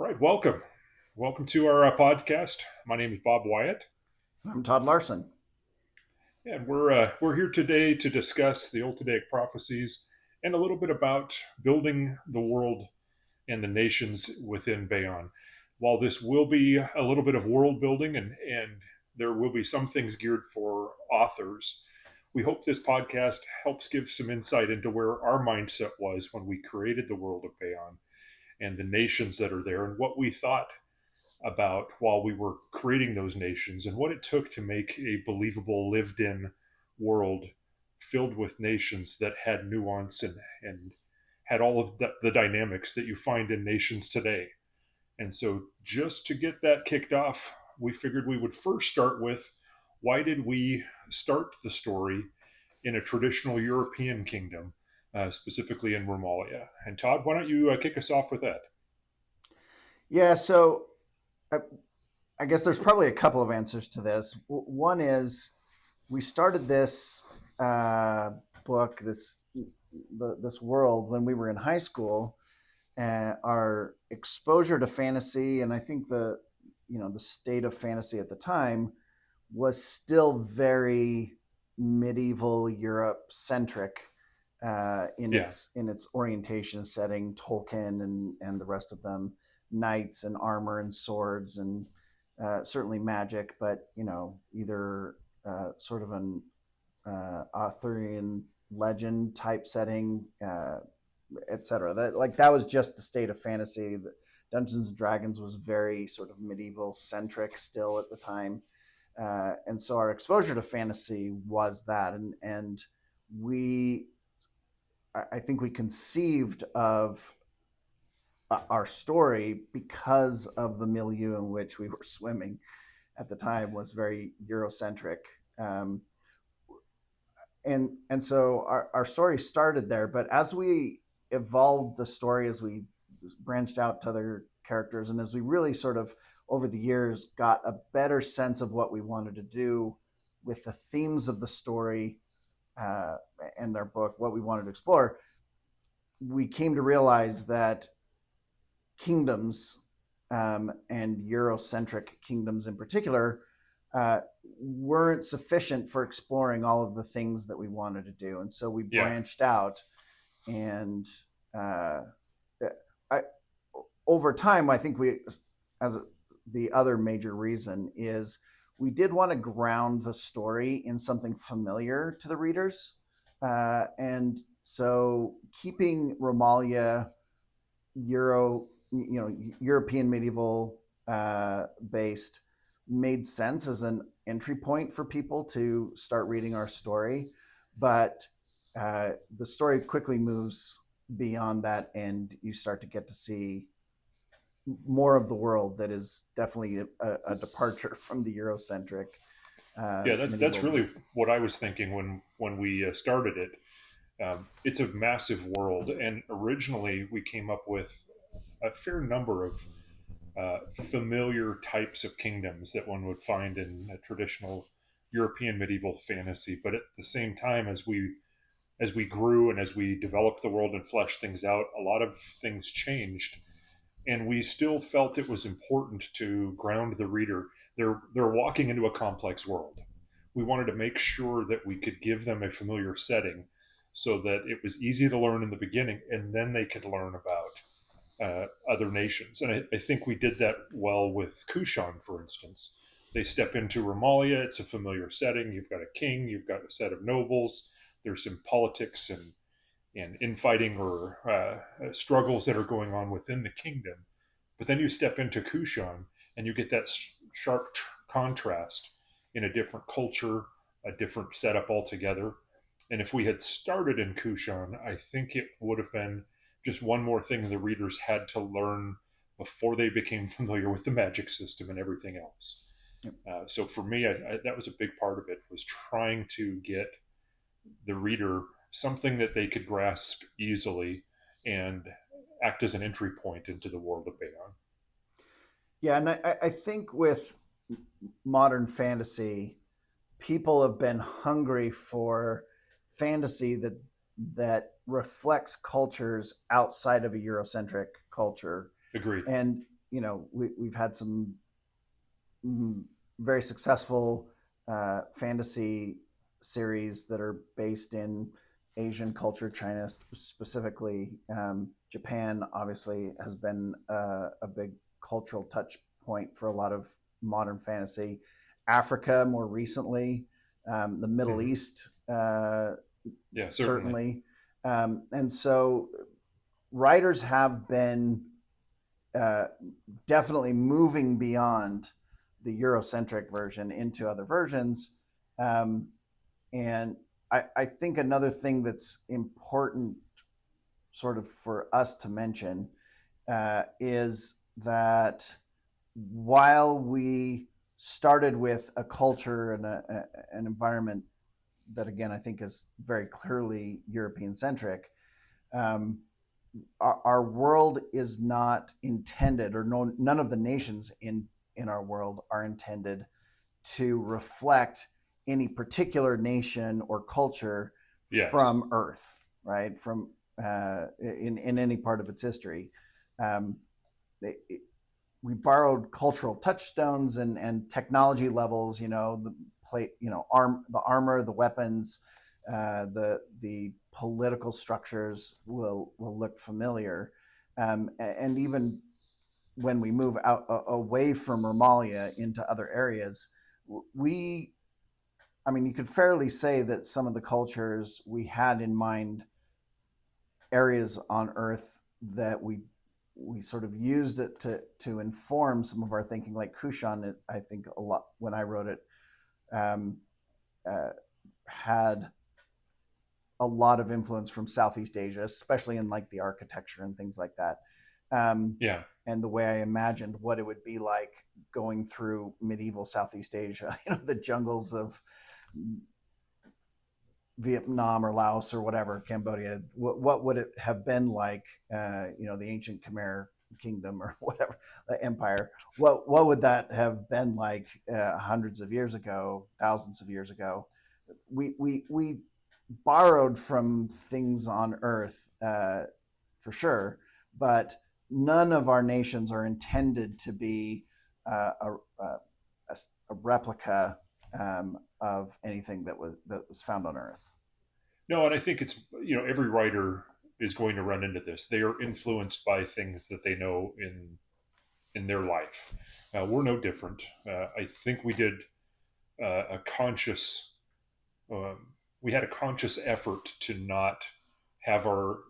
right, welcome. Welcome to our podcast. My name is Bob Wyatt, I'm Todd Larsen. and we're here today to discuss the Ultideic Prophecies and a little bit about building the world and the nations within Baon. While this will be a little bit of world building and there will be some things geared for authors, we hope this podcast helps give some insight into where our mindset was when we created the world of Baon and the nations that are there and what we thought about while we were creating those nations and what it took to make a believable lived in world filled with nations that had nuance and had all of the dynamics that you find in nations today. And so, just to get that kicked off, we figured we would first start with why did we start the story in a traditional European kingdom, specifically in Romalia? And Todd, why don't you kick us off with that? Yeah, so I, I guess there's probably a couple of answers to this. One is we started this book, this world when we were in high school. Our exposure to fantasy, and I think the state of fantasy at the time was still very medieval Europe centric in Yeah, its orientation setting. Tolkien and the rest of them, knights and armor and swords and certainly magic, but either sort of an Arthurian legend type setting, etc. That was just the state of fantasy. Dungeons and Dragons was very sort of medieval centric still at the time, and so our exposure to fantasy was that, and we, I think we conceived of our story because of the milieu in which we were swimming at the time was very Eurocentric. Um, and so our story started there, but as we evolved the story, as we branched out to other characters, and as we really sort of over the years got a better sense of what we wanted to do with the themes of the story uh, and our book, what we wanted to explore, we came to realize that kingdoms, and Eurocentric kingdoms in particular, weren't sufficient for exploring all of the things that we wanted to do. And so we yeah, branched out. And uh, I, over time, I think as the other major reason is we did want to ground the story in something familiar to the readers. And so keeping Romalia European medieval based made sense as an entry point for people to start reading our story, but the story quickly moves beyond that, and you start to get to see more of the world that is definitely a departure from the Eurocentric yeah. That's medieval really view. what I was thinking when we started it. It's a massive world, and originally we came up with a fair number of familiar types of kingdoms that one would find in a traditional European medieval fantasy. But at the same time, as we grew and as we developed the world and fleshed things out, a lot of things changed, and we still felt it was important to ground the reader. They're walking into a complex world. We wanted to make sure that we could give them a familiar setting so that it was easy to learn in the beginning, and then they could learn about other nations. And I think we did that well with Kushan, for instance. They step into Romalia, it's a familiar setting. You've got a king, you've got a set of nobles, there's some politics and infighting or struggles that are going on within the kingdom. But then you step into Kushan and you get that sharp contrast in a different culture, a different setup altogether. And if we had started in Kushan, I think it would have been just one more thing the readers had to learn before they became familiar with the magic system and everything else. So for me, that was a big part of it, was trying to get the reader something that they could grasp easily and act as an entry point into the world of Bayon. Yeah, and I think with modern fantasy, people have been hungry for fantasy that reflects cultures outside of a Eurocentric culture. Agreed. And we've had some very successful fantasy series that are based in Asian culture, China specifically. Japan obviously has been a big cultural touch point for a lot of modern fantasy. Africa more recently, the Middle East, certainly. And so writers have been definitely moving beyond the Eurocentric version into other versions. And I think another thing that's important sort of for us to mention is that while we started with a culture and an environment that, again, I think is very clearly European centric, our world is not intended, or none of the nations in our world are intended to reflect any particular nation or culture from Earth, right? From in any part of its history. We borrowed cultural touchstones and technology levels, the armor, the weapons, the political structures will look familiar. And even when we move out away from Romalia into other areas, you could fairly say that some of the cultures we had in mind, areas on Earth that we sort of used it to inform some of our thinking, like Kushan, I think a lot when I wrote it, had a lot of influence from Southeast Asia, especially in like the architecture and things like that. And the way I imagined what it would be like going through medieval Southeast Asia, the jungles of Vietnam or Laos or whatever, Cambodia. What would it have been like, the ancient Khmer kingdom or whatever, the empire? What would that have been like hundreds of years ago, thousands of years ago? We borrowed from things on Earth for sure, but none of our nations are intended to be a replica of anything that was found on Earth. No, and I think it's every writer is going to run into this. They are influenced by things that they know in their life. We're no different. I think we did a conscious. We had a conscious effort to not have our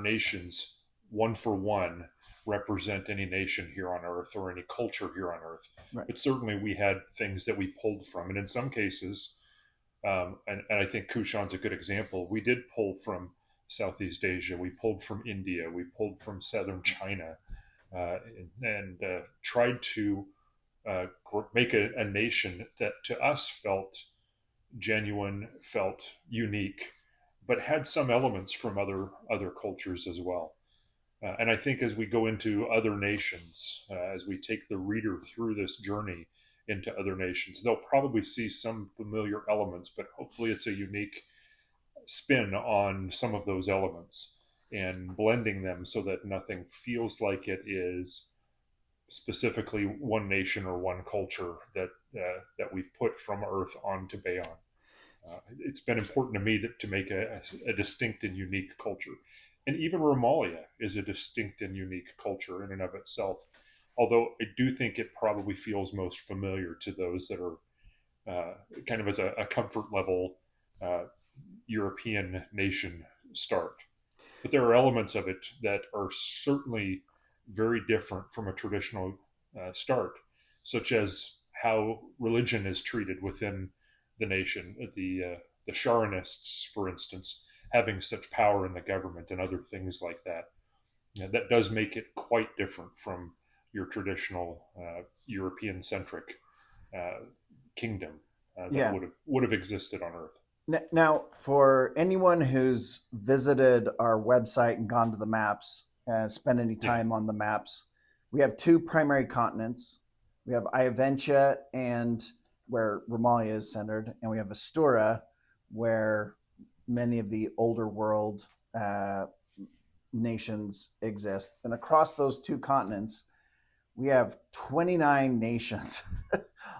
nations one for one represent any nation here on Earth or any culture here on Earth. Right. But certainly we had things that we pulled from, and in some cases, and I think Kushan's a good example. We did pull from Southeast Asia. We pulled from India. We pulled from southern China, and tried to make a nation that to us felt genuine, felt unique, but had some elements from other cultures as well. And I think as we go into other nations, as we take the reader through this journey into other nations, they'll probably see some familiar elements, but hopefully it's a unique spin on some of those elements and blending them so that nothing feels like it is specifically one nation or one culture that we've put from Earth onto Baon. It's been important to me to make a distinct and unique culture. And even Romalia is a distinct and unique culture in and of itself. Although I do think it probably feels most familiar to those that are kind of as a comfort level European nation start. But there are elements of it that are certainly very different from a traditional start, such as how religion is treated within the nation. The Sharonists, for instance, having such power in the government and other things like that. That does make it quite different from your traditional European-centric kingdom that would have existed on Earth. Now, for anyone who's visited our website and gone to the maps and spent any time on the maps, we have two primary continents. We have Iaventia, and where Romalia is centered, and we have Astura, where many of the older world nations exist. And across those two continents, we have 29 nations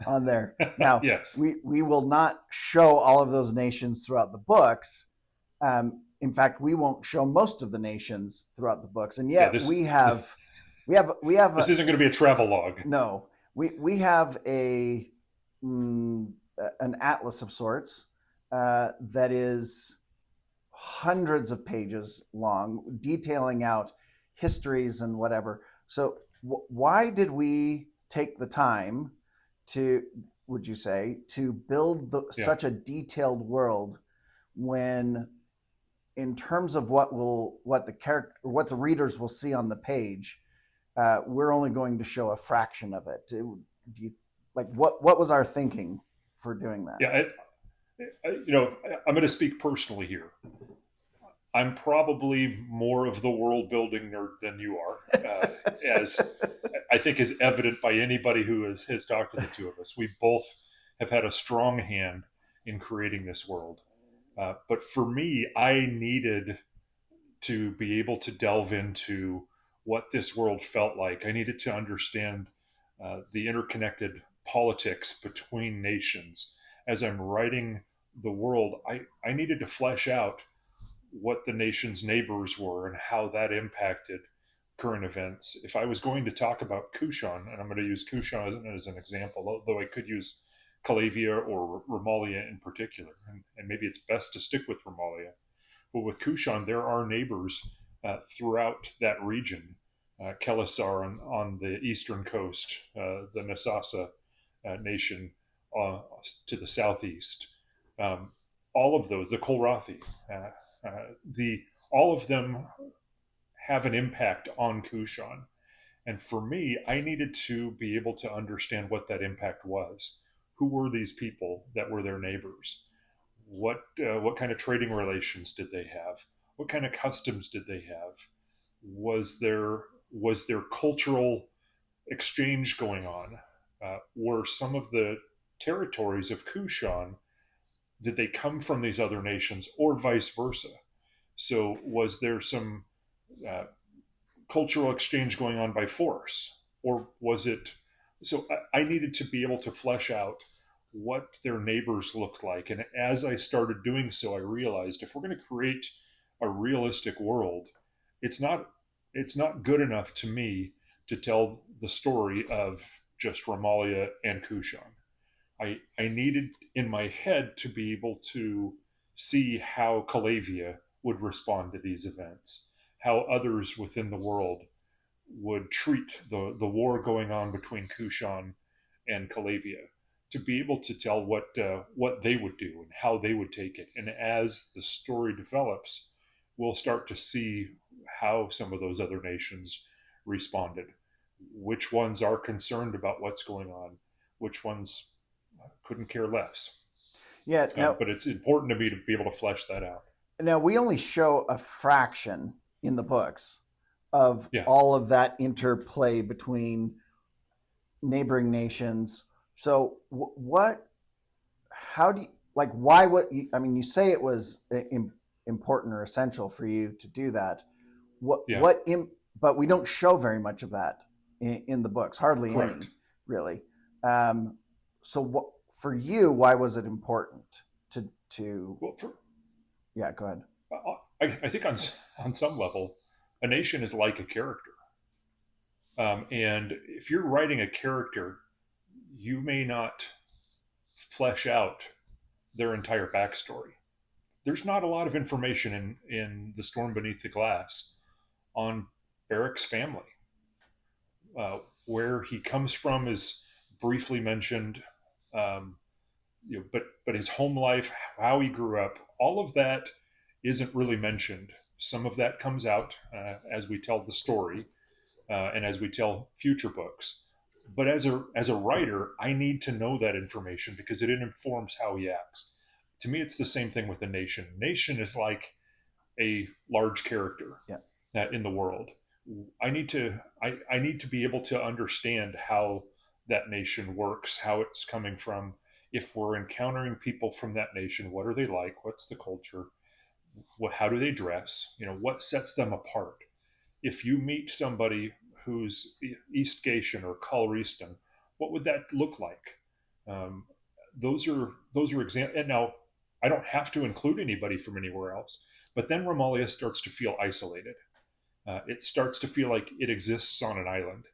on there. Now, Yes. we will not show all of those nations throughout the books. In fact, we won't show most of the nations throughout the books, and yet we have this isn't going to be a travel log. No, we have an atlas of sorts that is hundreds of pages long, detailing out histories and whatever. So why did we take the time to, would you say, to build such a detailed world when, in terms of what the readers will see on the page, we're only going to show a fraction of it? What was our thinking for doing that? Yeah, I'm going to speak personally here. I'm probably more of the world building nerd than you are, as I think is evident by anybody who has talked to the two of us. We both have had a strong hand in creating this world. But for me, I needed to be able to delve into what this world felt like. I needed to understand the interconnected politics between nations. As I'm writing the world, I needed to flesh out what the nation's neighbors were and how that impacted current events. If I was going to talk about Kushan, and I'm going to use Kushan as an example, though I could use Calavia or Romalia in particular, and maybe it's best to stick with Romalia. But with Kushan, there are neighbors throughout that region. Kelisar on the eastern coast, the Nasasa nation to the southeast. All of those, the Kolrathi, all of them have an impact on Kushan. And for me, I needed to be able to understand what that impact was. Who were these people that were their neighbors? What kind of trading relations did they have? What kind of customs did they have? Was there cultural exchange going on? Were some of the territories of Kushan, did they come from these other nations, or vice versa? So was there some cultural exchange going on by force, or was it? So I needed to be able to flesh out what their neighbors looked like. And as I started doing so, I realized if we're going to create a realistic world, it's not good enough to me to tell the story of just Romalia and Kushan. I needed in my head to be able to see how Calavia would respond to these events, how others within the world would treat the war going on between Kushan and Calavia, to be able to tell what they would do and how they would take it. And as the story develops, we'll start to see how some of those other nations responded, which ones are concerned about what's going on, which ones couldn't care less. Yeah, but it's important to me to be able to flesh that out. Now, we only show a fraction in the books of all of that interplay between neighboring nations. So how do you, why you say it was important or essential for you to do that. But we don't show very much of that in the books, hardly Correct. any, really. So for you, why was it important to Well, go ahead. I think on some level, a nation is like a character. And if you're writing a character, you may not flesh out their entire backstory. There's not a lot of information in The Storm Beneath the Glass on Barrick's family. Where he comes from is briefly mentioned, but his home life, how he grew up, all of that isn't really mentioned. Some of that comes out as we tell the story and as we tell future books. But as a writer, I need to know that information because it informs how he acts. To me, it's the same thing with a nation. Nation is like a large character in the world. I need to be able to understand how that nation works, how it's coming from. If we're encountering people from that nation, what are they like? What's the culture? How do they dress? What sets them apart? If you meet somebody who's Eastgation or Calreaston, what would that look like? Um, those are examples. And now I don't have to include anybody from anywhere else, but then Romalia starts to feel isolated. It starts to feel like it exists on an island,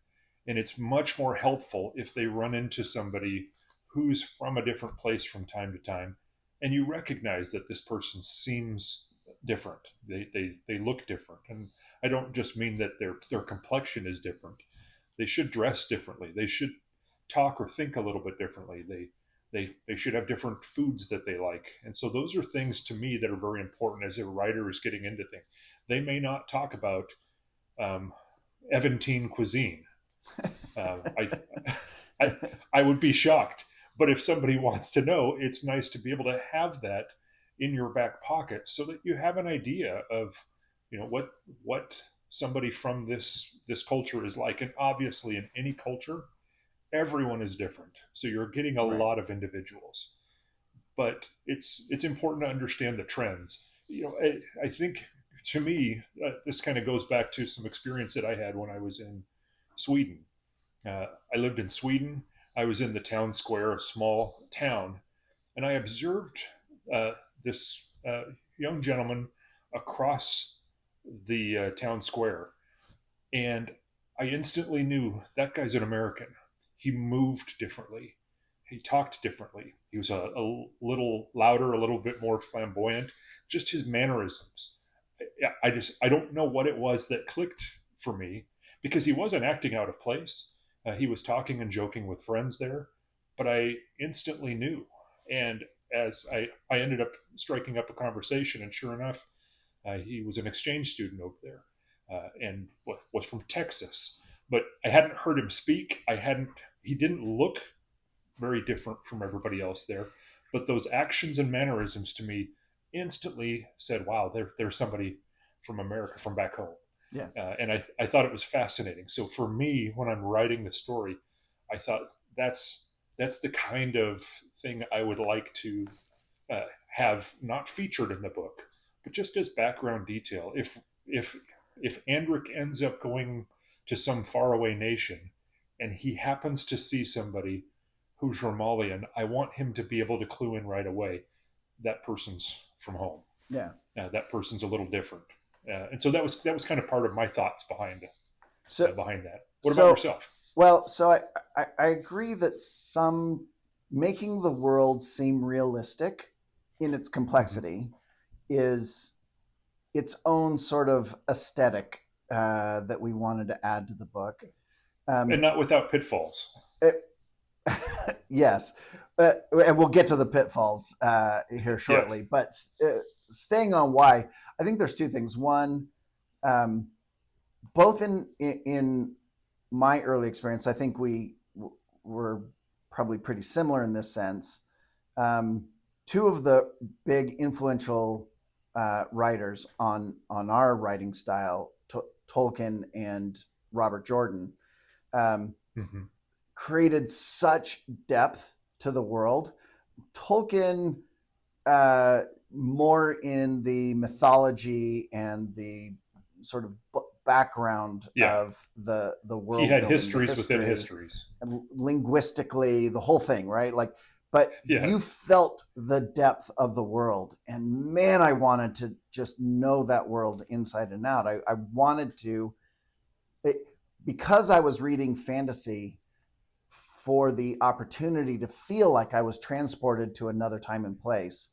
and it's much more helpful if they run into somebody who's from a different place from time to time, and you recognize that this person seems different. They look different, and I don't just mean that their complexion is different. They should dress differently. They should talk or think a little bit differently. They should have different foods that they like. And so those are things to me that are very important as a writer is getting into things. They may not talk about Eventine cuisine. Uh, I, I would be shocked. But if somebody wants to know, it's nice to be able to have that in your back pocket so that you have an idea of, what somebody from this culture is like. And obviously in any culture, everyone is different. So you're getting a Right. lot of individuals. But it's important to understand the trends. I think to me, this kind of goes back to some experience that I had when I was in Sweden. I lived in Sweden. I was in the town square, a small town, and I observed this young gentleman across the town square. And I instantly knew that guy's an American. He moved differently. He talked differently. He was a little louder, a little bit more flamboyant. Just his mannerisms. I don't know what it was that clicked for me because he wasn't acting out of place. He was talking and joking with friends there, but I instantly knew. And as I ended up striking up a conversation, and sure enough, he was an exchange student over there and was from Texas. But I hadn't heard him speak. He didn't look very different from everybody else there. But those actions and mannerisms to me instantly said, wow, there's somebody from America, from back home. Yeah. And I thought it was fascinating. So for me, when I'm writing the story, I thought that's the kind of thing I would like to have not featured in the book, but just as background detail. If Andric ends up going to some faraway nation and he happens to see somebody who's Romalian, I want him to be able to clue in right away that person's from home. Yeah. That person's a little different. And so that was kind of part of my thoughts behind that. What about yourself? Well, so I agree that some making the world seem realistic in its complexity is its own sort of aesthetic that we wanted to add to the book. And not without pitfalls. Yes. And we'll get to the pitfalls here shortly. Yes. But staying on why, I think there's two things. One, both in my early experience, I think we were probably pretty similar in this sense. Two of the big influential writers on our writing style, Tolkien and Robert Jordan, created such depth to the world. Tolkien, more in the mythology and the sort of background of the world. He had histories within histories, and linguistically, the whole thing, right? But you felt the depth of the world, and man, I wanted to just know that world inside and out. I wanted to, because I was reading fantasy for the opportunity to feel like I was transported to another time and place.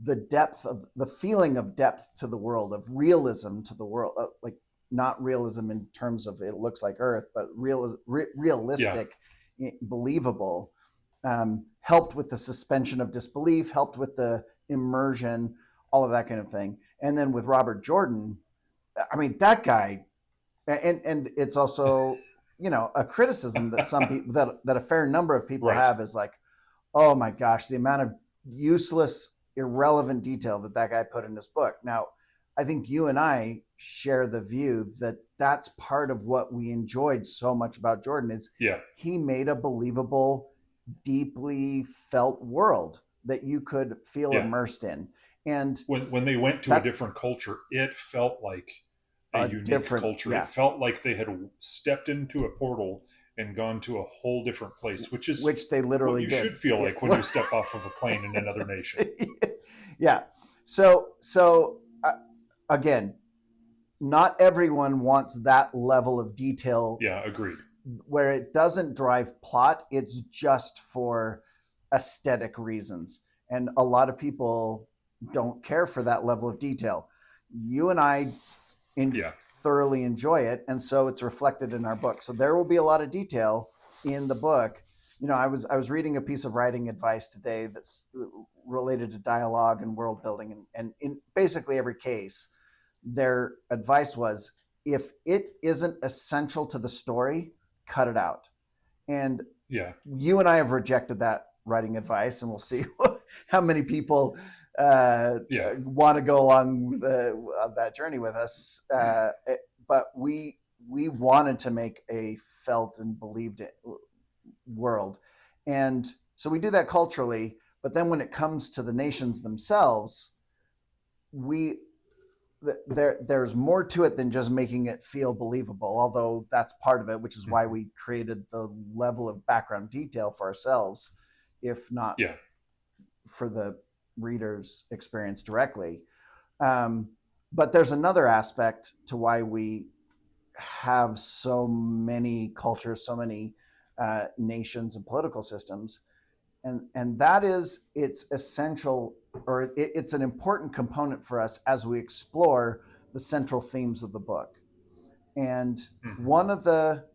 The depth of the feeling of depth to the world, of realism to the world, like not realism in terms of it looks like Earth, but realistic, believable, helped with the suspension of disbelief, helped with the immersion, all of that kind of thing. And then with Robert Jordan, I mean, that guy, and it's also, a criticism that some people, that a fair number of people have is like, oh my gosh, the amount of useless, irrelevant detail that guy put in his book. Now, I think you and I share the view that that's part of what we enjoyed so much about Jordan is he made a believable, deeply felt world that you could feel immersed in. And when they went to a different culture, it felt like a a unique different, culture. yeah, It felt like they had stepped into a portal and gone to a whole different place, which is which they what literally you did. should feel Yeah. like when you step off of a plane in another nation. Yeah. So again, not everyone wants that level of detail. Yeah, agreed. Where it doesn't drive plot, it's just for aesthetic reasons. And a lot of people don't care for that level of detail. You and I Yeah. thoroughly enjoy it, and so it's reflected in our book. So there will be a lot of detail in the book. You know, I was reading a piece of writing advice today that's related to dialogue and world building, and in basically every case, their advice was, if it isn't essential to the story, cut it out. And Yeah. you and I have rejected that writing advice, and we'll see how many people Yeah. want to go along that journey with us. But we wanted to make a felt and believed it world, and so we do that culturally. But then when it comes to the nations themselves, we there's more to it than just making it feel believable, although that's part of it, which is why we created the level of background detail for ourselves, if not Yeah. for the reader's experience directly. But there's another aspect to why we have so many cultures, so many nations and political systems, and that is, it's essential, or it's an important component for us as we explore the central themes of the book. And one of the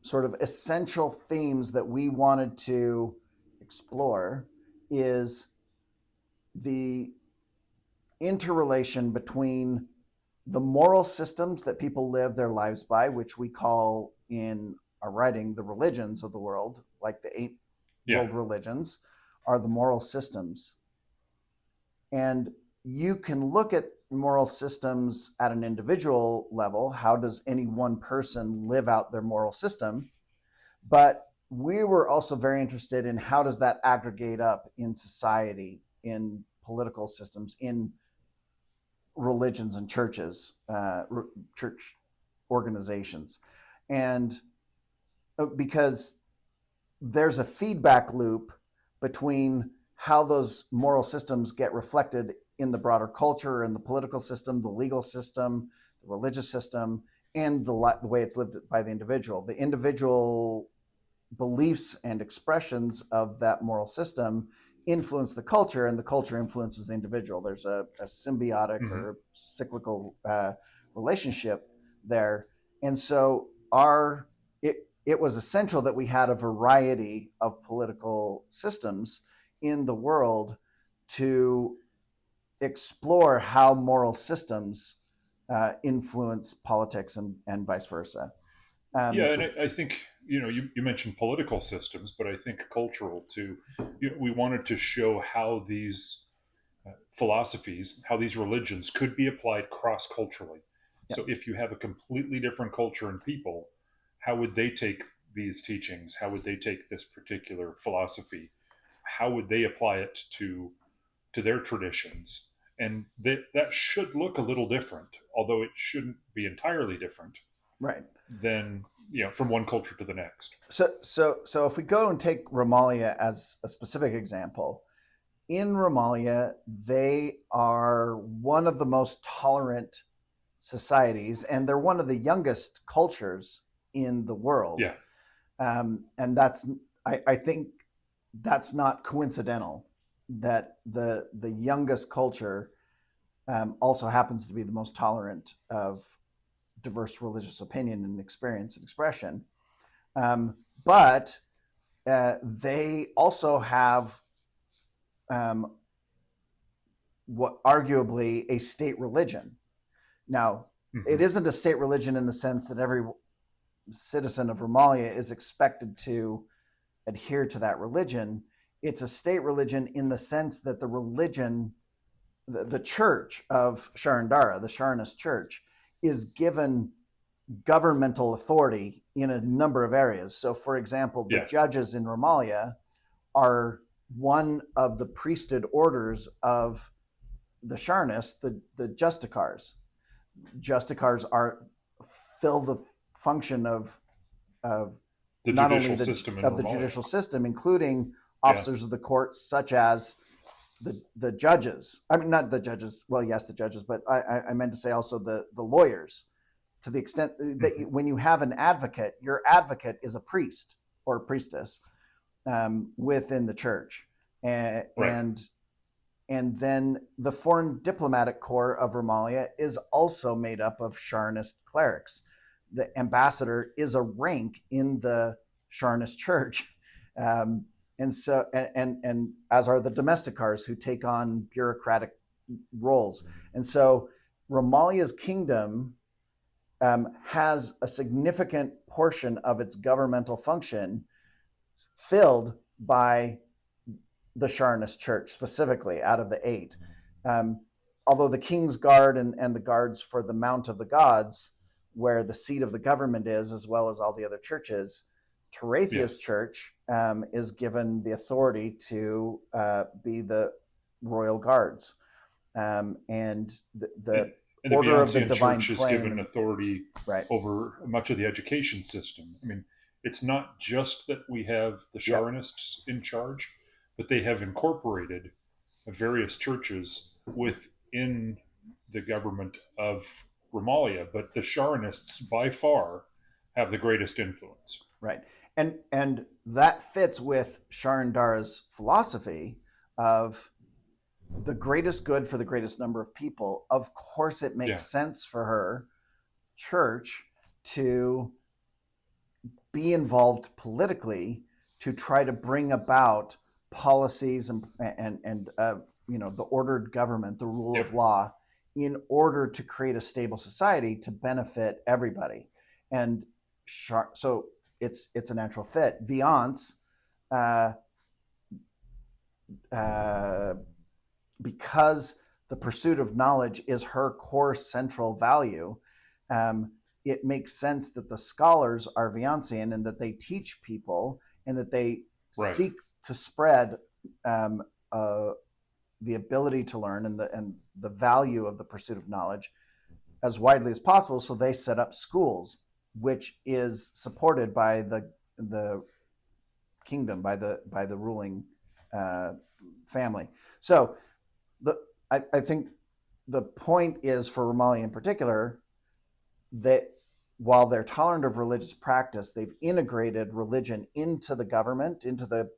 sort of essential themes that we wanted to explore is the interrelation between the moral systems that people live their lives by, which we call in our writing the religions of the world, like the 8 world religions are the moral systems. And you can look at moral systems at an individual level. How does any one person live out their moral system? But we were also very interested in how does that aggregate up in society, in political systems, in religions and churches, church organizations. And because there's a feedback loop between how those moral systems get reflected in the broader culture and the political system, the legal system, the religious system, and the way it's lived by the individual. The individual beliefs and expressions of that moral system influence the culture, and the culture influences the individual. There's a symbiotic or cyclical relationship there. And so it was essential that we had a variety of political systems in the world to explore how moral systems influence politics and vice versa. Yeah, and I think, you mentioned political systems, but I think cultural too. We wanted to show how these philosophies, how these religions could be applied cross-culturally. Yeah. So if you have a completely different culture and people, how would they take these teachings? How would they take this particular philosophy? How would they apply it to their traditions? And that should look a little different, although it shouldn't be entirely different. Right. Than, from one culture to the next. So if we go and take Romalia as a specific example, in Romalia, they are one of the most tolerant societies, and they're one of the youngest cultures in the world. Yeah. And that's, I think that's not coincidental that the youngest culture also happens to be the most tolerant of diverse religious opinion and experience and expression. But they also have what arguably a state religion. Now, it isn't a state religion in the sense that every citizen of Romalia is expected to adhere to that religion. It's a state religion in the sense that the religion, the church of Sharandara, the Sharanist church, is given governmental authority in a number of areas. So, for example, the judges in Romalia are one of the priesthood orders of the Sharanists, the Justicars. Justicars fill the function of the not judicial only system in of the Romalia. judicial system, including officers of the court, such as the judges. I mean, not the judges. Well, yes, the judges, but I meant to say also the lawyers. To the extent that when you have an advocate, your advocate is a priest or a priestess within the church, and then the foreign diplomatic corps of Romalia is also made up of Sharonist clerics. The ambassador is a rank in the Sharonist church, and so and as are the domesticars who take on bureaucratic roles. And so Romalia's kingdom has a significant portion of its governmental function filled by the Sharonist church, specifically out of the 8. Although the King's Guard and the guards for the Mount of the Gods, where the seat of the government is, as well as all the other churches, Terathia's church is given the authority to be the royal guards. And the Order of the Divine Church Flame is given authority over much of the education system. I mean, it's not just that we have the Sharonists in charge, but they have incorporated various churches within the government of Romalia. But the Sharonists, by far, have the greatest influence. Right. And that fits with Sharandara's philosophy of the greatest good for the greatest number of people. Of course, it makes sense for her church to be involved politically to try to bring about policies and the ordered government, the rule of law, in order to create a stable society to benefit everybody. And so it's a natural fit. Viance, because the pursuit of knowledge is her core central value, it makes sense that the scholars are Viancian and that they teach people and that they seek to spread the ability to learn and the value of the pursuit of knowledge as widely as possible. So they set up schools, which is supported by the kingdom, by the ruling family. So I think the point is, for Romalia in particular, that while they're tolerant of religious practice, they've integrated religion into the government, into the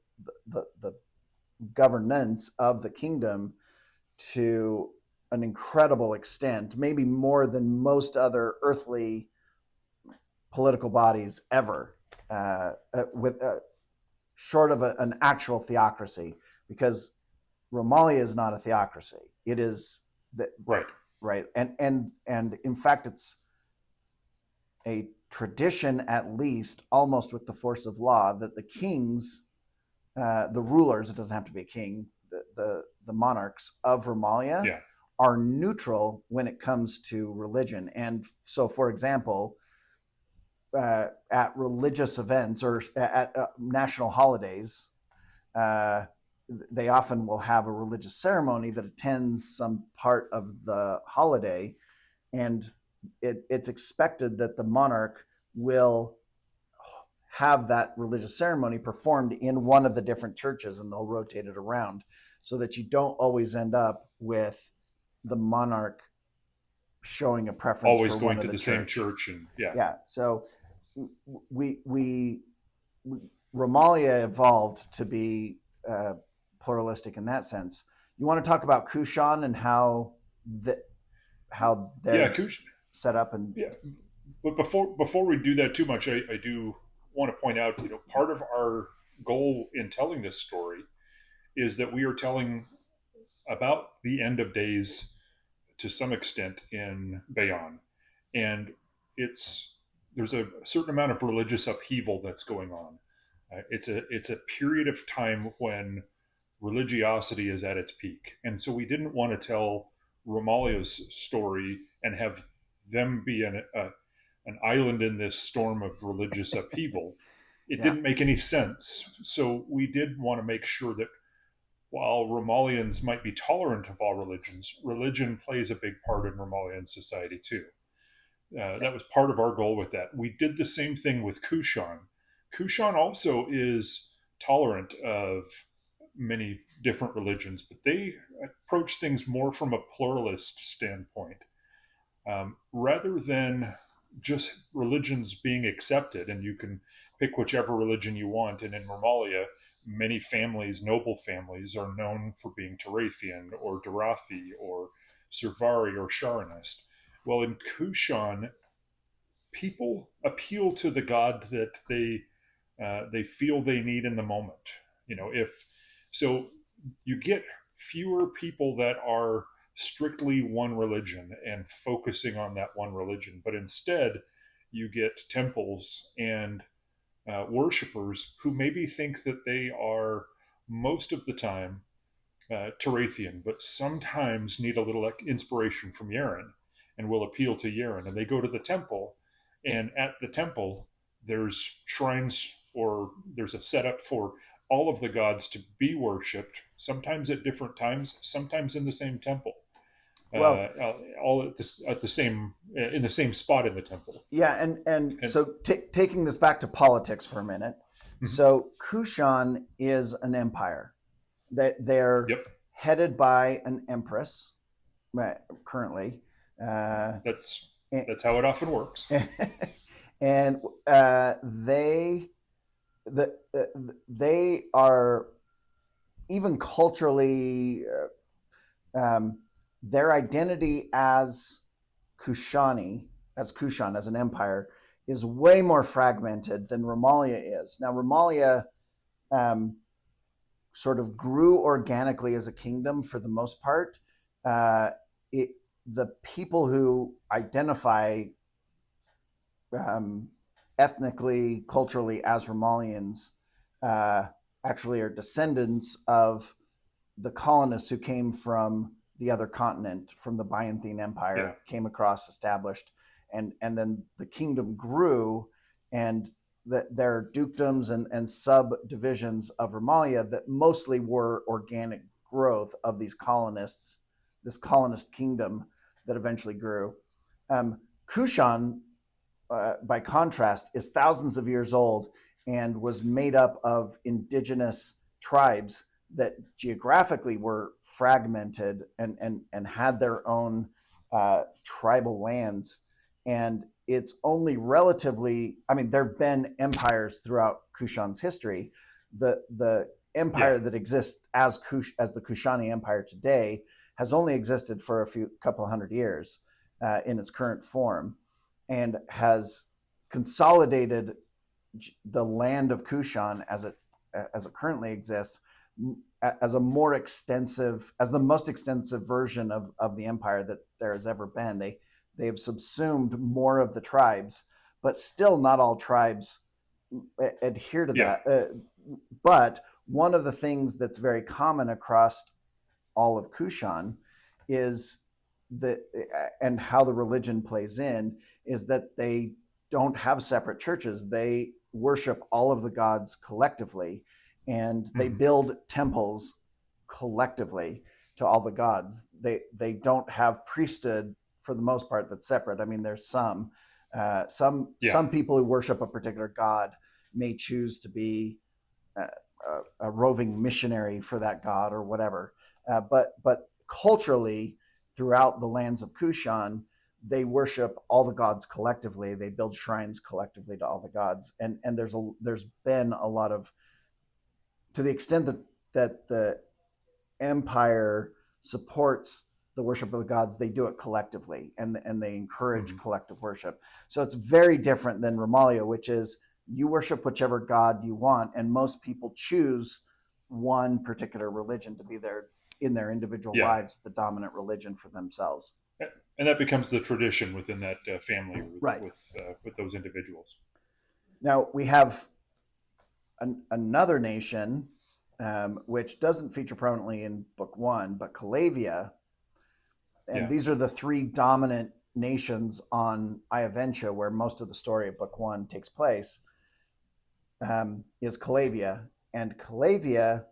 governance of the kingdom to an incredible extent, maybe more than most other earthly political bodies ever, short of an actual theocracy, because Romalia is not a theocracy. It is right, and in fact, it's a tradition, at least, almost with the force of law, that the kings, the rulers, it doesn't have to be a king, the monarchs of Romalia are neutral when it comes to religion. And so, for example, at religious events or at national holidays, they often will have a religious ceremony that attends some part of the holiday, and it's expected that the monarch will have that religious ceremony performed in one of the different churches, and they'll rotate it around so that you don't always end up with the monarch showing a preference always for going one to of the same church. And so we Romalia evolved to be pluralistic in that sense. You want to talk about Kushan and how they're set up? And but before we do that too much, I do want to point out, part of our goal in telling this story is that we are telling about the end of days to some extent in Baon, and there's a certain amount of religious upheaval that's going on. It's a period of time when religiosity is at its peak, and so we didn't want to tell Romalia's story and have them be an island in this storm of religious upheaval. It didn't make any sense. So we did want to make sure that while Romalians might be tolerant of all religions, religion plays a big part in Romalian society too. That was part of our goal with that. We did the same thing with Kushan. Kushan also is tolerant of many different religions, but they approach things more from a pluralist standpoint. Rather than just religions being accepted, and you can pick whichever religion you want. And in Romalia, many families, noble families, are known for being Terathian or Darathi or Servari or Sharonist. Well, in Kushan, people appeal to the god that they feel they need in the moment. If so, you get fewer people that are strictly one religion and focusing on that one religion, but instead you get temples and worshippers who maybe think that they are most of the time Terathian, but sometimes need a little inspiration from Yeren and will appeal to Yeren. And they go to the temple, and at the temple, there's shrines or there's a setup for all of the gods to be worshipped, sometimes at different times, sometimes in the same temple. Well, all at the same in the same spot in the temple. Yeah, and so taking this back to politics for a minute. Mm-hmm. So Kushan is an empire. They're headed by an empress currently. That's how it often works. And they are even culturally their identity as Kushan, as an empire, is way more fragmented than Romalia is. Now, Romalia sort of grew organically as a kingdom for the most part. The people who identify ethnically, culturally as Romalians actually are descendants of the colonists who came from the other continent, from the Byzantine Empire, came across, established, and then the kingdom grew, and there are dukedoms and subdivisions of Romalia that mostly were organic growth of these colonists, this colonist kingdom that eventually grew. Kushan, by contrast, is thousands of years old and was made up of indigenous tribes that geographically were fragmented and had their own tribal lands. And it's only relatively, there have been empires throughout Kushan's history. The empire that exists as the Kushani Empire today has only existed for a couple hundred years in its current form, and has consolidated the land of Kushan as it currently exists as the most extensive version of the empire that there has ever been. They have subsumed more of the tribes, but still not all tribes adhere to that. But one of the things that's very common across all of Kushan is and how the religion plays in, is that they don't have separate churches. They worship all of the gods collectively, and they build temples collectively to all the gods. They don't have priesthood for the most part that's separate. There's some people who worship a particular god may choose to be a roving missionary for that god or whatever. But culturally, throughout the lands of Kushan, they worship all the gods collectively. They build shrines collectively to all the gods, and there's been a lot of, to the extent that the empire supports the worship of the gods, they do it collectively, and they encourage collective worship. So it's very different than Romalia, which is you worship whichever god you want, and most people choose one particular religion to be in their individual lives, the dominant religion for themselves. And that becomes the tradition within that family, with those individuals. Now we have another nation, which doesn't feature prominently in Book 1, but Calavia. And these are the three dominant nations on Iaventia, where most of the story of Book 1 takes place, is Calavia. And Calavia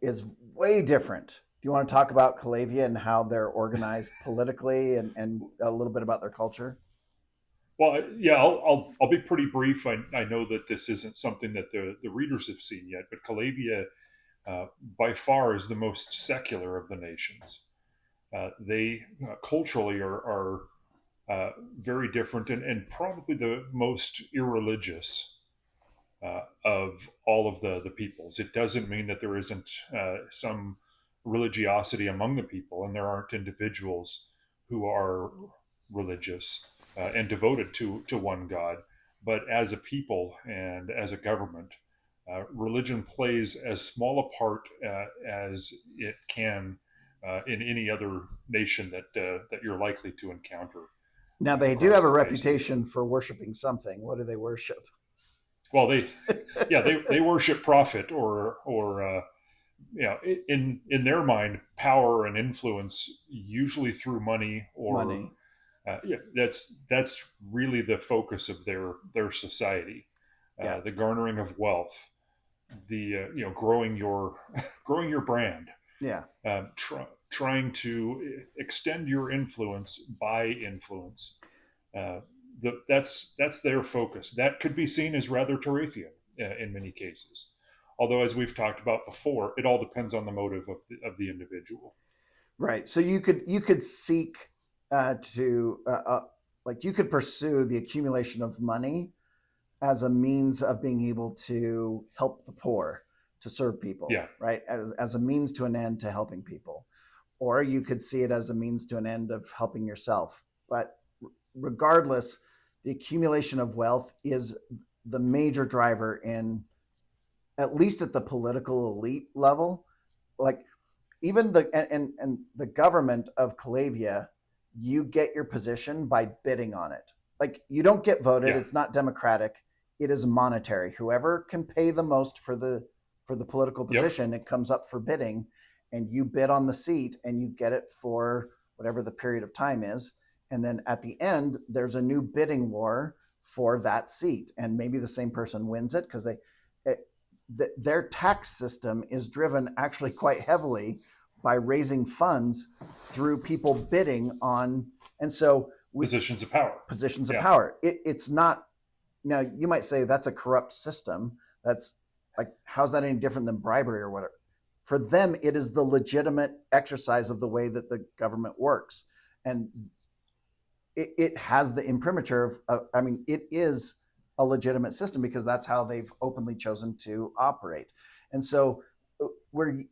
is way different. Do you want to talk about Calavia and how they're organized politically and a little bit about their culture? Well, yeah, I'll be pretty brief. I know that this isn't something that the readers have seen yet, but Calavia by far is the most secular of the nations. They culturally are very different and probably the most irreligious of all of the peoples. It doesn't mean that there isn't some religiosity among the people, and there aren't individuals who are religious and devoted to one God. But as a people and as a government, religion plays as small a part as it can in any other nation that you're likely to encounter Now, they do across have a the face of the reputation earth. for worshiping something. What do they worship? Well, they worship profit or in their mind power and influence, usually through money or Money. that's really the focus of their society. Yeah. The garnering of wealth, the growing your growing your brand, Yeah. trying to extend your influence by influence. Uh, that's their focus. That could be seen as rather Tarathian in many cases. Although, as we've talked about before, it all depends on the motive of the individual. Right. So you could seek to like you could pursue the accumulation of money as a means of being able to help the poor, to serve people, Yeah, right? As a means to an end to helping people. Or you could see it as a means to an end of helping yourself. But regardless, the accumulation of wealth is the major driver in, at least at the political elite level. Like even and the government of Calavia, you get your position by bidding on it. Like you don't get voted. yeah, It's not democratic. It is monetary. Whoever can pay the most for the political yep. position, it comes up for bidding, and you bid on the seat, and you get it for whatever the period of time is. And then at the end, there's a new bidding war for that seat, and maybe the same person wins it because their tax system is driven actually quite heavily by raising funds through people bidding on, and so Positions of power. positions of Yeah, power. It's not. Now you might say that's a corrupt system. That's like, how's that any different than bribery or whatever? For them, it is the legitimate exercise of the way that the government works, and it has the imprimatur of, I mean, it is a legitimate system because that's how they've openly chosen to operate. And so we're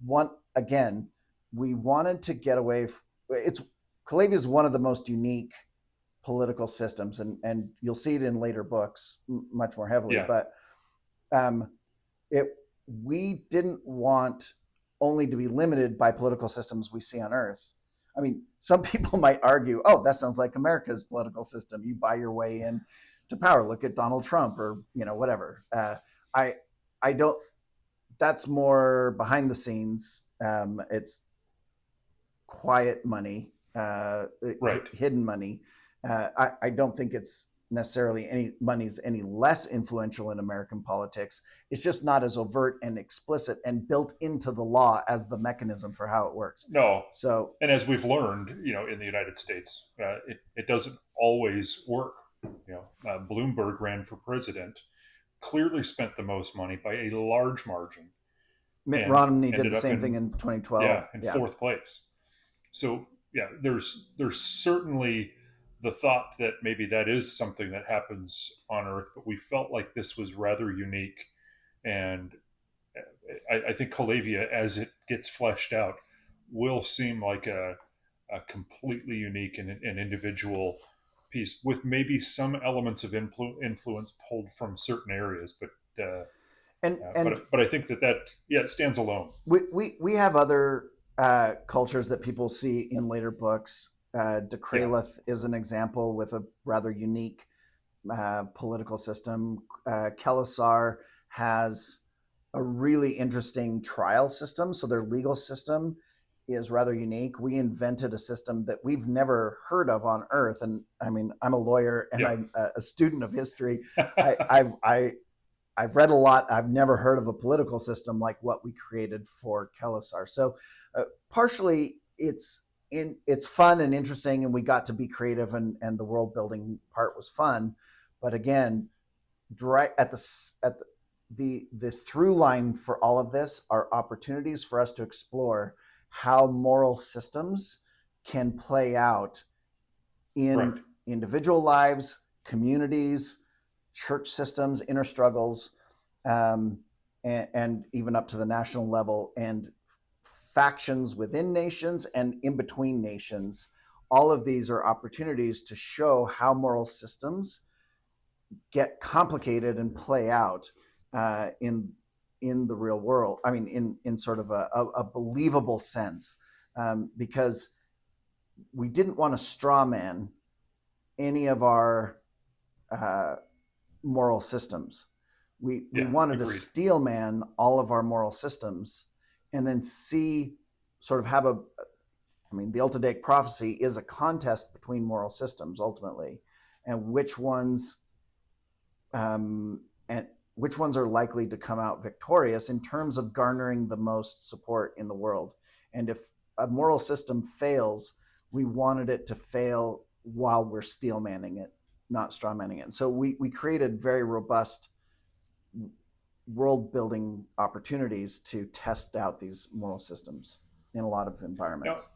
one again, we wanted to get away. It's Calavia is one of the most unique political systems, and you'll see it in later books much more heavily. yeah, But it we didn't want only to be limited by political systems we see on Earth. I mean, some people might argue, "Oh, that sounds like America's political system. You buy your way in to power. Look at Donald Trump, or whatever." I I don't. That's more behind the scenes. It's quiet money, right. hidden money. I don't think it's necessarily any money's any less influential in American politics. It's just not as overt and explicit and built into the law as the mechanism for how it works. No, So and as we've learned, in the United States, it doesn't always work. Bloomberg ran for president, clearly spent the most money by a large margin, Mitt and Romney did ended the up same thing in in 2012. in Yeah. fourth place. So yeah, there's certainly the thought that maybe that is something that happens on Earth, but we felt like this was rather unique, and I think Calavia, as it gets fleshed out, will seem like a completely unique and an individual piece with maybe some elements of influence pulled from certain areas, And but I think that it stands alone. we have other cultures that people see in later books. Yeah, Decrelith is an example with a rather unique political system. Kelisar has a really interesting trial system. So their legal system is rather unique. We invented a system that we've never heard of on Earth. And I mean, I'm a lawyer and yeah, I'm a student of history. I I've read a lot. I've never heard of a political system like what we created for Kelisar. So partially it's fun and interesting, and we got to be creative, and the world building part was fun. But again, at the through line for all of this are opportunities for us to explore how moral systems can play out in Right. individual lives, communities, church systems, inner struggles, and even up to the national level, and factions within nations and in between nations. All of these are opportunities to show how moral systems get complicated and play out in the real world. I mean, in sort of a believable sense, because we didn't want to straw man any of our moral systems. We wanted Agreed. to steel man all of our moral systems, and then see sort of have the Ultideic prophecy is a contest between moral systems ultimately, and which ones and which ones are likely to come out victorious in terms of garnering the most support in the world. And if a moral system fails, we wanted it to fail while we're steel manning it, not straw manning it. And so we created very robust world building opportunities to test out these moral systems in a lot of environments.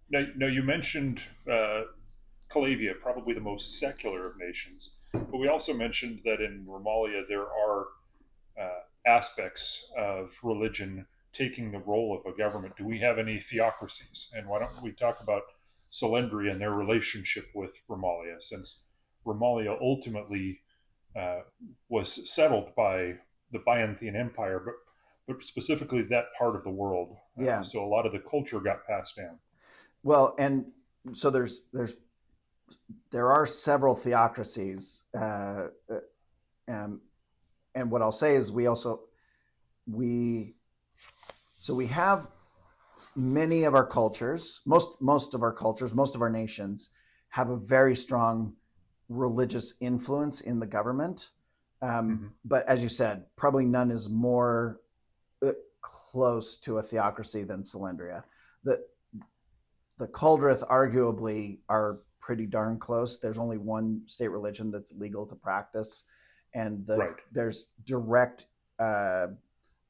Now you mentioned Calavia, probably the most secular of nations, but we also mentioned that in Romalia there are aspects of religion taking the role of a government. Do we have any theocracies? And why don't we talk about Solendria and their relationship with Romalia, since Romalia ultimately was settled by the Byzantine Empire, but specifically that part of the world. Yeah. So a lot of the culture got passed down. Well, and so there are several theocracies, and what I'll say is we have many of our cultures, most of our cultures, most of our nations have a very strong religious influence in the government. But as you said, probably none is more close to a theocracy than Solendria. The Kuldrith arguably are pretty darn close. There's only one state religion that's legal to practice, and there's direct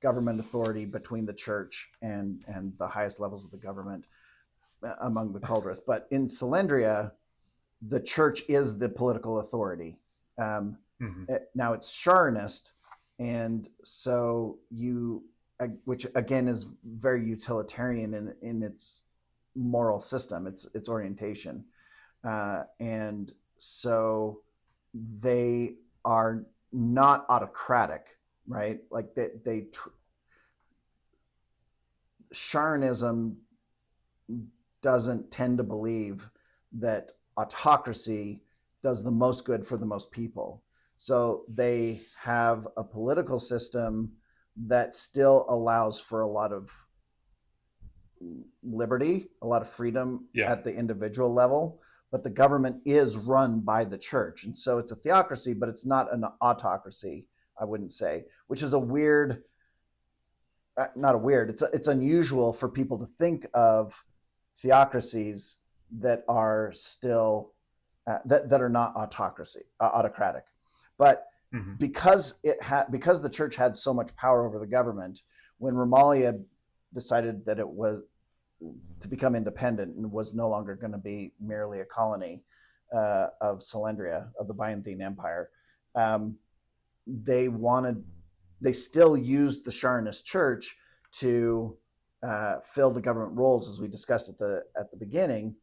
government authority between the church and the highest levels of the government among the Kuldrith. But in Solendria, the church is the political authority. Now it's Sharonist, and so which again is very utilitarian in its moral system, its orientation, and so they are not autocratic, right? Like Sharonism doesn't tend to believe that autocracy does the most good for the most people. So they have a political system that still allows for a lot of liberty, a lot of freedom at the individual level, but the government is run by the church. And so it's a theocracy, but it's not an autocracy, I wouldn't say, which is it's unusual for people to think of theocracies that are still that are not autocratic. But because the church had so much power over the government, when Romalia decided that it was to become independent and was no longer going to be merely a colony of Solendria, of the Byzantine Empire, they still used the Sharonist church to fill the government roles, as we discussed at the beginning,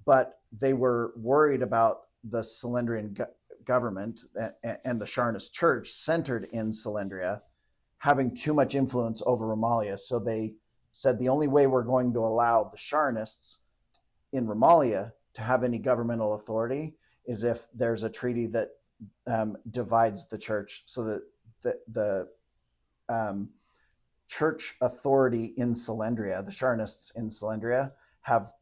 but they were worried about the Solendrian government and the Sharonist church centered in Solendria having too much influence over Romalia. So they said the only way we're going to allow the Sharonists in Romalia to have any governmental authority is if there's a treaty that divides the church, so that the church authority in Solendria, the Sharonists in Solendria, have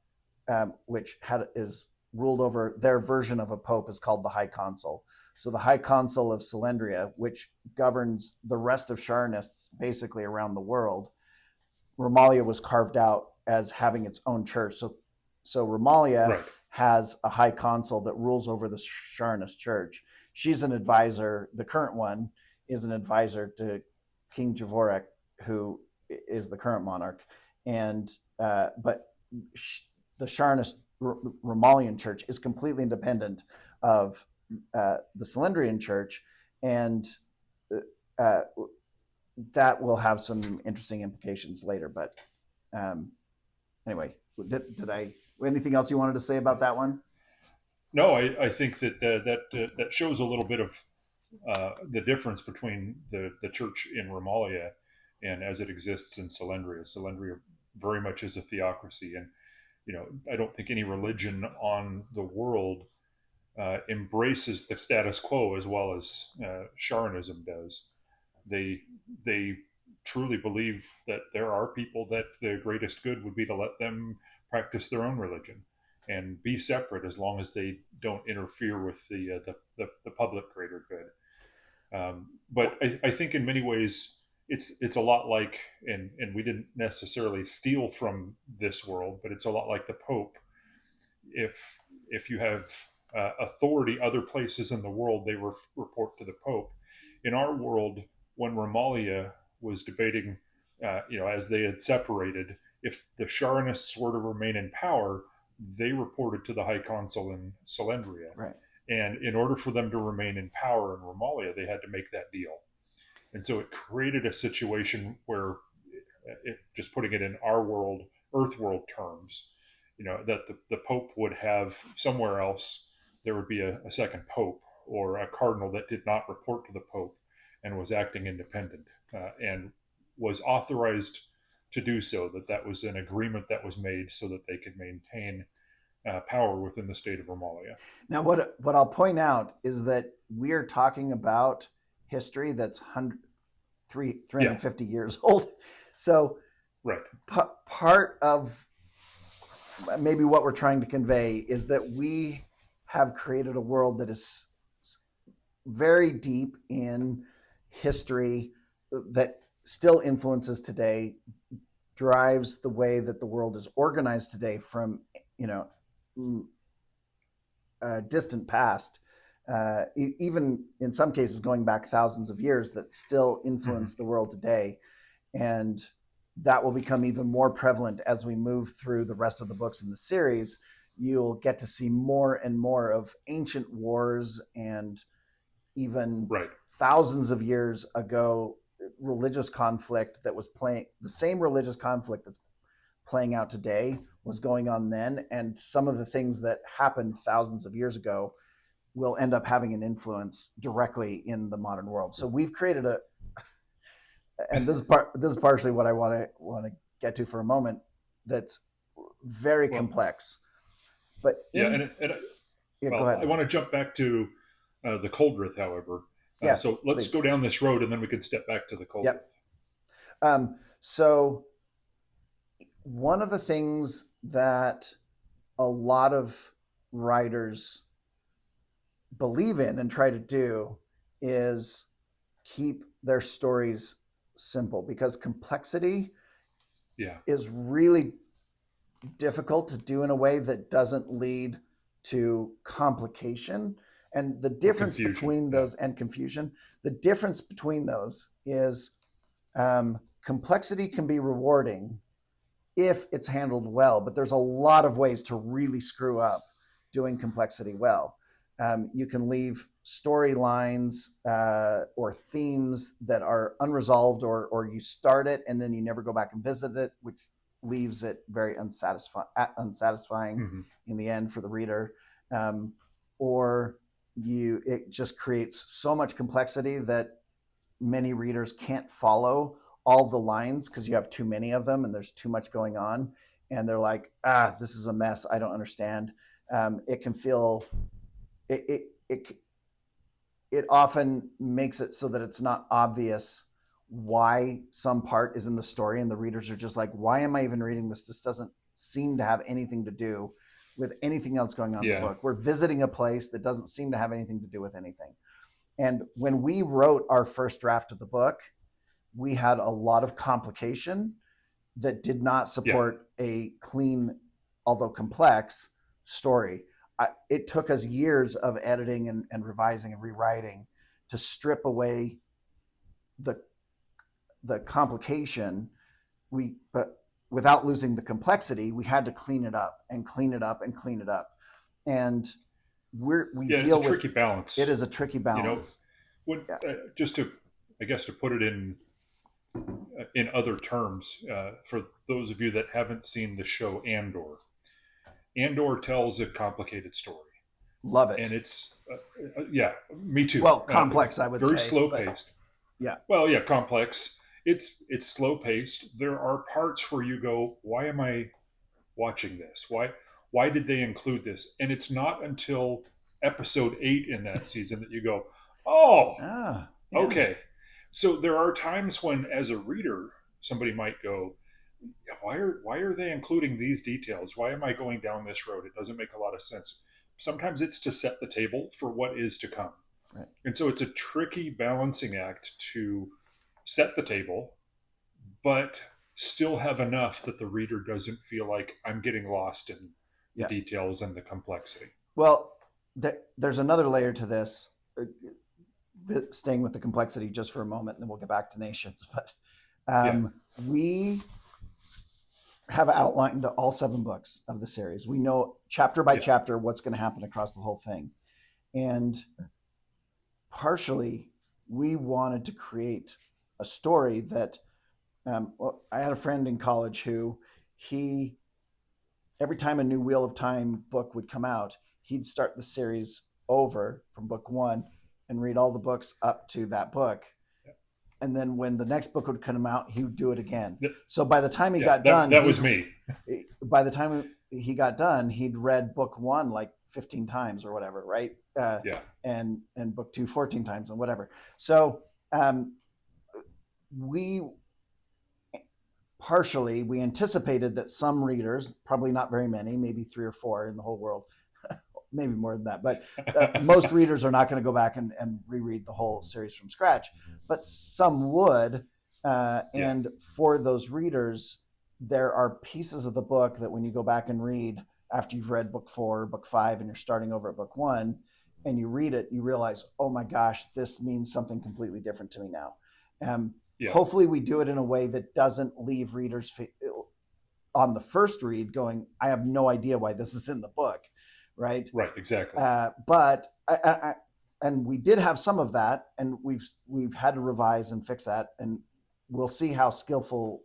is ruled over. Their version of a pope is called the High Consul. So the High Council of Selendria, which governs the rest of Sharnists basically around the world, Romalia was carved out as having its own church. So Romalia Right. has a high consul that rules over the Sharnist church. She's an advisor. The current one is an advisor to King Javorek, who is the current monarch. And but the Sharnist Romalian church is completely independent of the Selendrian church, and that will have some interesting implications later. But anyway, did I anything else you wanted to say about that one? No, I think that shows a little bit of the difference between the church in Romalia and as it exists in Selendria. Selendria very much is a theocracy, and I don't think any religion on the world embraces the status quo as well as Sharanism does. They truly believe that there are people that the greatest good would be to let them practice their own religion and be separate as long as they don't interfere with the public greater good. But I think in many ways it's a lot like, and we didn't necessarily steal from this world, but it's a lot like the Pope. If you have authority other places in the world, they report to the Pope. In our world, when Romalia was debating, as they had separated, if the Sharanists were to remain in power, they reported to the High Council in Selendria. Right. And in order for them to remain in power in Romalia, they had to make that deal. And so it created a situation where, just putting it in our world, Earth world terms, that the Pope would have somewhere else, there would be a second Pope or a cardinal that did not report to the Pope and was acting independent and was authorized to do so, that was an agreement that was made so that they could maintain power within the state of Romalia. Now, what I'll point out is that we are talking about history that's 350 years old. So right. Part of maybe what we're trying to convey is that we have created a world that is very deep in history, that still influences today, drives the way that the world is organized today from, distant past, even in some cases going back thousands of years, that still influence the world today. And that will become even more prevalent as we move through the rest of the books in the series. You'll get to see more and more of ancient wars, and even thousands of years ago, religious conflict that was playing, the same religious conflict that's playing out today was going on then. And some of the things that happened thousands of years ago will end up having an influence directly in the modern world. So we've created and this is partially what I want to get to for a moment, that's very complex. But go ahead. I want to jump back to the Coldrith, however. So let's go down this road, and then we can step back to the Coldrith. Yep. So one of the things that a lot of writers believe in and try to do is keep their stories simple, because complexity is really difficult to do in a way that doesn't lead to complication. And the difference between those and confusion, the difference between those is complexity can be rewarding if it's handled well, but there's a lot of ways to really screw up doing complexity well. You can leave storylines or themes that are unresolved, or you start it and then you never go back and visit it, which leaves it very unsatisfying in the end for the reader. Or it just creates so much complexity that many readers can't follow all the lines because you have too many of them and there's too much going on, and they're like, this is a mess, I don't understand. It can feel it often makes it so that it's not obvious why some part is in the story, and the readers are just like, why am I even reading this? This doesn't seem to have anything to do with anything else going on in Yeah. the book. We're visiting a place that doesn't seem to have anything to do with anything. And when we wrote our first draft of the book, we had a lot of complication that did not support a clean, although complex, story. It took us years of editing and revising and rewriting to strip away the complication. But without losing the complexity, we had to clean it up and clean it up and clean it up. And we deal with it's a tricky balance. It is a tricky balance. Just to put it in other terms, for those of you that haven't seen the show Andor tells a complicated story. Love it. And it's me too. Well, complex, I would very say. Very slow paced. Yeah. Well, yeah, complex. It's slow paced. There are parts where you go, why am I watching this? Why did they include this? And it's not until episode 8 in that season that you go, okay. So there are times when, as a reader, somebody might go, why are they including these details? Why am I going down this road? It doesn't make a lot of sense. Sometimes it's to set the table for what is to come. Right. And so it's a tricky balancing act to set the table, but still have enough that the reader doesn't feel like I'm getting lost in the details and the complexity. Well, there's another layer to this, staying with the complexity just for a moment, and then we'll get back to nations. But we have outlined all 7 books of the series. We know chapter by chapter what's going to happen across the whole thing. And partially, we wanted to create a story that I had a friend in college who every time a new Wheel of Time book would come out, he'd start the series over from book 1 and read all the books up to that book. And then when the next book would come out, he would do it again. So by the time he got done, that was me. By the time he got done, he'd read book 1 like 15 times or whatever, right? And book 2 14 times and whatever. So we anticipated that some readers, probably not very many, maybe 3 or 4 in the whole world, maybe more than that, but most readers are not going to go back and reread the whole series from scratch, but some would. And for those readers, there are pieces of the book that when you go back and read after you've read book 4, book 5, and you're starting over at book 1, and you read it, you realize, oh my gosh, this means something completely different to me now. Hopefully we do it in a way that doesn't leave readers on the first read going, I have no idea why this is in the book. Right. Exactly. But and we did have some of that, and we've had to revise and fix that, and we'll see how skillful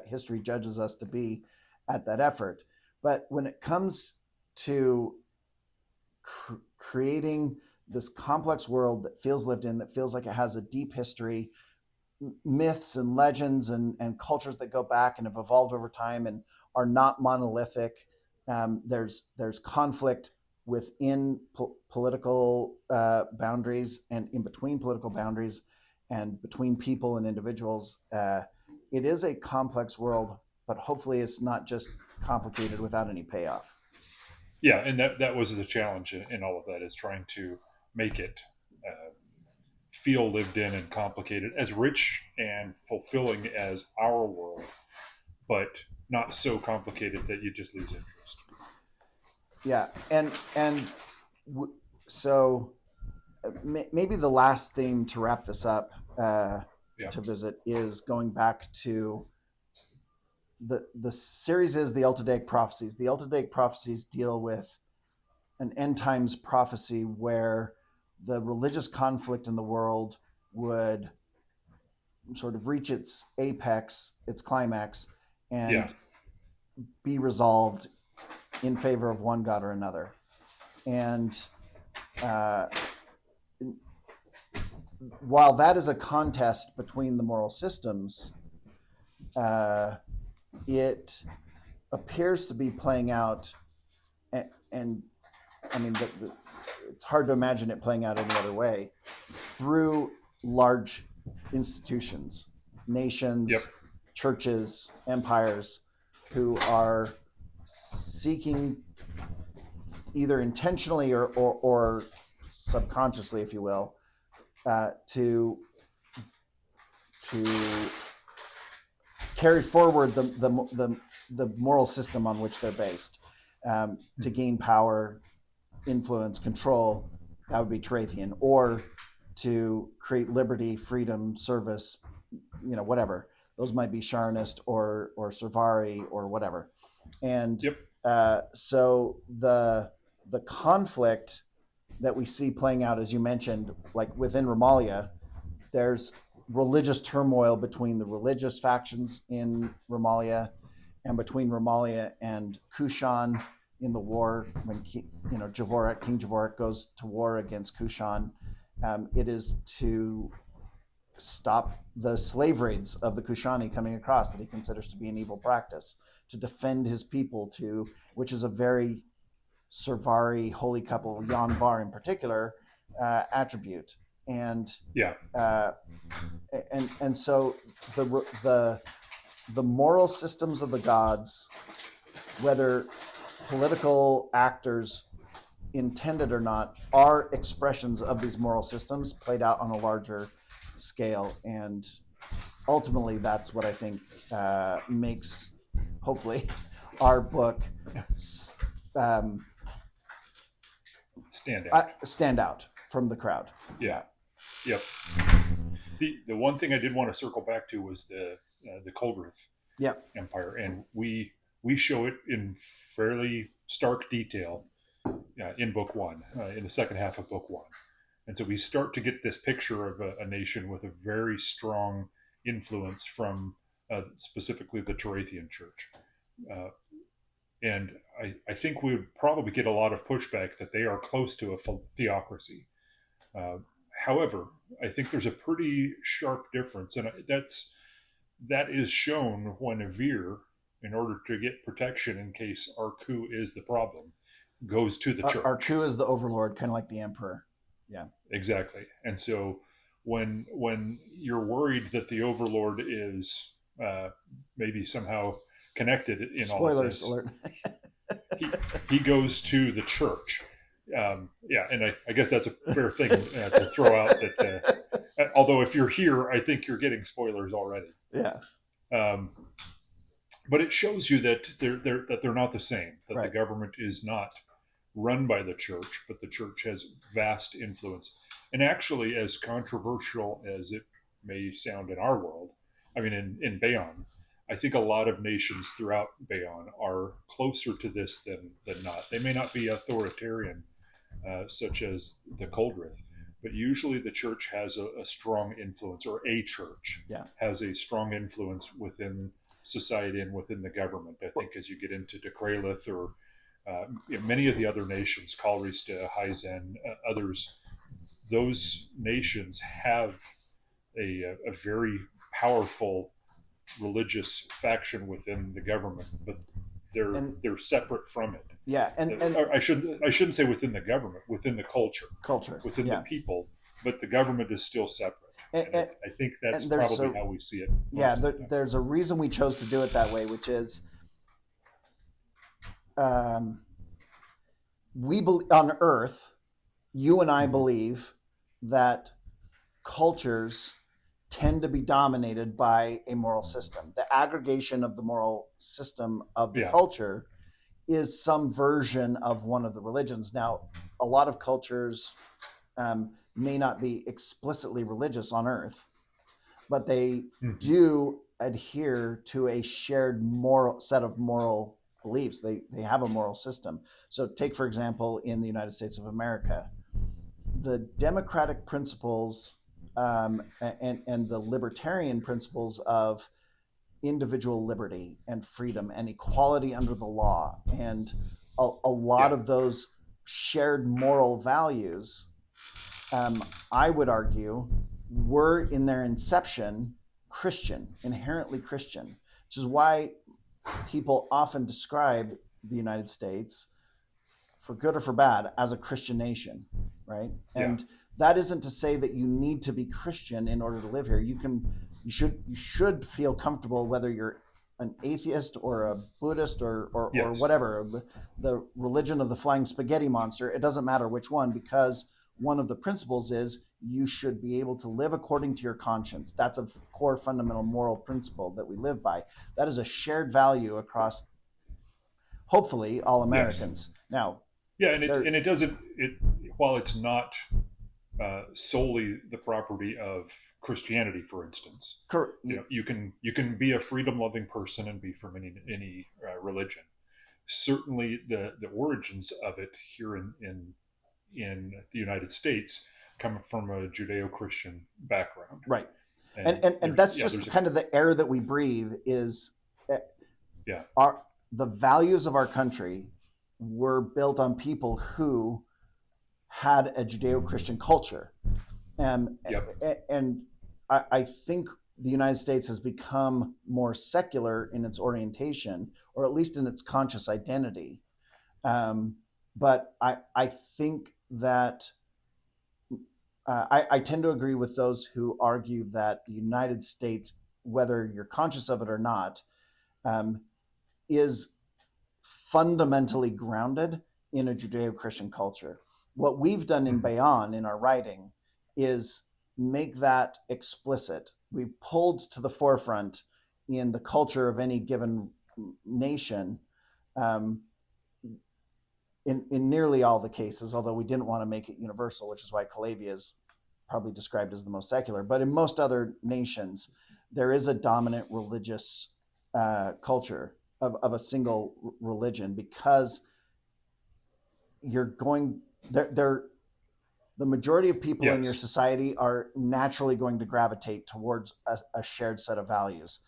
history judges us to be at that effort. But when it comes to creating this complex world that feels lived in, that feels like it has a deep history, myths and legends and cultures that go back and have evolved over time and are not monolithic. There's conflict within political boundaries and in between political boundaries and between people and individuals. It is a complex world, but hopefully it's not just complicated without any payoff. Yeah, and that was the challenge in all of that, is trying to make it feel lived in and complicated, as rich and fulfilling as our world, but not so complicated that you just lose interest. Yeah, so maybe the last theme to wrap this up to visit is going back to the series is the Ultideic Prophecies. The Ultideic Prophecies deal with an end times prophecy where the religious conflict in the world would sort of reach its apex, its climax, and be resolved in favor of one god or another. And while that is a contest between the moral systems, it appears to be playing out, and I mean, it's hard to imagine it playing out any other way, through large institutions, nations, churches, empires, who are seeking either intentionally or subconsciously, if you will, to carry forward the moral system on which they're based, to gain power, influence, control. That would be Tarathian, or to create liberty, freedom, service, whatever. Those might be Sharonist or Servari or whatever. And so the conflict that we see playing out, as you mentioned, like within Romalia, there's religious turmoil between the religious factions in Romalia and between Romalia and Kushan in the war when King Javorek goes to war against Kushan. It is to stop the slave raids of the Kushani coming across that he considers to be an evil practice, to defend his people, which is a very Servari holy couple, Yanvar in particular, attribute. And and so the moral systems of the gods, whether political actors intended or not, are expressions of these moral systems played out on a larger scale. And ultimately, that's what I think makes, hopefully, our book stand out from the crowd. Yeah. Yep. The one thing I did want to circle back to was the Coldrith Empire, and we show it in fairly stark detail in book one, in the second half of book one. And so we start to get this picture of a nation with a very strong influence from specifically the Tarathian church. And I think we would probably get a lot of pushback that they are close to a theocracy. However, I think there's a pretty sharp difference, and that is shown when Avir, in order to get protection in case Arku is the problem, goes to the church. Arku is the overlord, kind of like the emperor. Yeah, exactly. And so when you're worried that the overlord is maybe somehow connected in Spoilers all of this, alert. he goes to the church. And I guess that's a fair thing to throw out. That although if you're here, I think you're getting spoilers already. Yeah. But it shows you that they're not the same. That right. The government is not run by the church, but the church has vast influence. And actually, as controversial as it may sound in our world, I mean, in Baon, I think a lot of nations throughout Baon are closer to this than not. They may not be authoritarian, such as the Coldrith, but usually the church has a strong influence, or a church has a strong influence within society and within the government. I think as you get into Decralith or many of the other nations, Kalrista, Hyzen, others, those nations have a very powerful religious faction within the government, but they're separate from it. Yeah, and I shouldn't say within the government, within the culture, within the people, but the government is still separate. And I think that's probably how we see it. Yeah, there's a reason we chose to do it that way, which is we on Earth, you and I believe that cultures tend to be dominated by a moral system. The aggregation of the moral system of the culture is some version of one of the religions. Now, a lot of cultures may not be explicitly religious on Earth, but they do adhere to a shared set of moral beliefs. They have a moral system. So take, for example, in the United States of America, the democratic principles and the libertarian principles of individual liberty and freedom and equality under the law, and a lot of those shared moral values, I would argue, were in their inception Christian, inherently Christian, which is why people often describe the United States, for good or for bad, as a Christian nation, right? And that isn't to say that you need to be Christian in order to live here. You should feel comfortable whether you're an atheist or a Buddhist or Yes. whatever, the religion of the flying spaghetti monster, it doesn't matter which one, because one of the principles is you should be able to live according to your conscience. That's a core fundamental moral principle that we live by. That is a shared value across, hopefully, all Yes. Americans. Now, Yeah, and it doesn't it while it's not solely the property of Christianity, for instance. You can be a freedom loving person and be from any religion. Certainly, the origins of it here in the United States come from a Judeo Christian background, right. And that's just kind of the air that we breathe is yeah, the values of our country were built on people who had a Judeo-Christian culture. yep. And I think the United States has become more secular in its orientation, or at least in its conscious identity. But I think that I tend to agree with those who argue that the United States, whether you're conscious of it or not, is fundamentally grounded in a Judeo-Christian culture. What we've done in Baon in our writing is make that explicit. We pulled to the forefront in the culture of any given nation, in nearly all the cases, although we didn't want to make it universal, which is why Calavia is probably described as the most secular. But in most other nations, there is a dominant religious culture of a single religion, because you're going there. The majority of people in your society are naturally going to gravitate towards a shared set of values,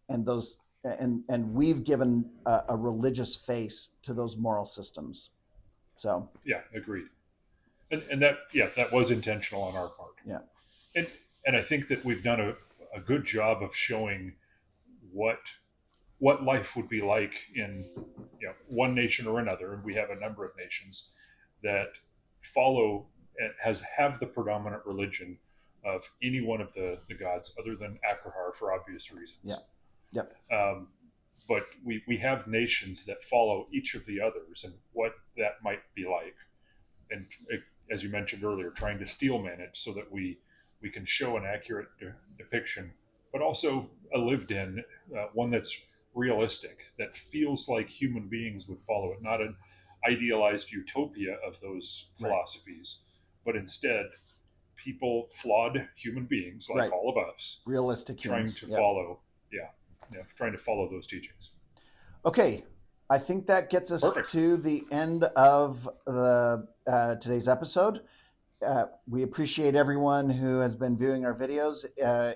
and those and we've given a religious face to those moral systems. So yeah, agreed. And that was intentional on our part. Yeah. And I think that we've done a good job of showing what life would be like in one nation or another. And we have a number of nations that follow and have the predominant religion of any one of the gods other than Akrahar for obvious reasons. Yeah. Yep. But we have nations that follow each of the others and what that might be like. And as you mentioned earlier, trying to steel manage so that we can show an accurate depiction, but also a lived in one that's realistic, that feels like human beings would follow it, not an idealized utopia of those philosophies, but instead people, flawed human beings like all of us, realistic humans, trying to follow trying to follow those teachings. Okay, I think that gets us to the end of the today's episode. We appreciate everyone who has been viewing our videos.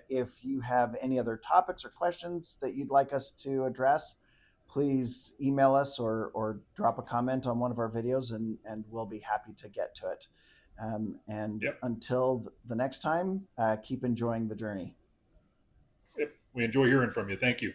If you have any other topics or questions that you'd like us to address, please email us or drop a comment on one of our videos, and we'll be happy to get to it. Until the next time, keep enjoying the journey. We enjoy hearing from you. Thank you.